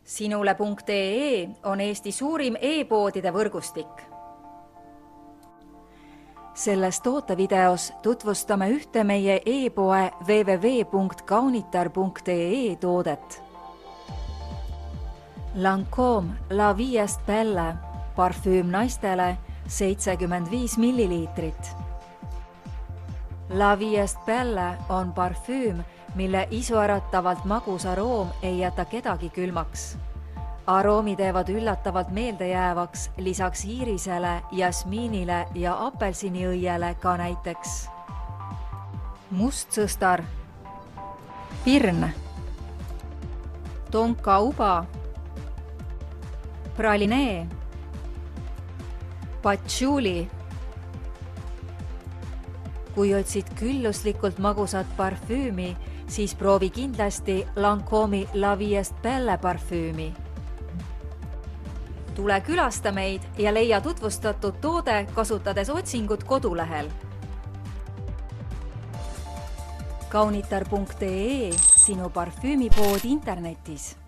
Sinule.ee on Eesti suurim e-poodide võrgustik. Selles tootevideos tutvustame ühte meie e-poe www.kaunitar.ee toodet. Lancôme La Vie est Belle parfüüm naistele 75 milliliitrit. La Vie est Belle on parfüüm, mille isuäratavalt magus aroom ei jäta kedagi külmaks. Aroomi teevad üllatavalt meeldejäävaks lisaks iirisele, jasmiinile ja apelsiniõiele ka näiteks mustsõstar, pirn, tonka uba, pralinee, patchouli. Kui otsid külluslikult magusat parfüümi, siis proovi kindlasti Lancôme'i La Vie est Belle parfüümi. Tule külasta meid ja leia tutvustatud toode kasutades otsingut kodulehel. Kaunitar.ee, sinu parfüümipood internetis.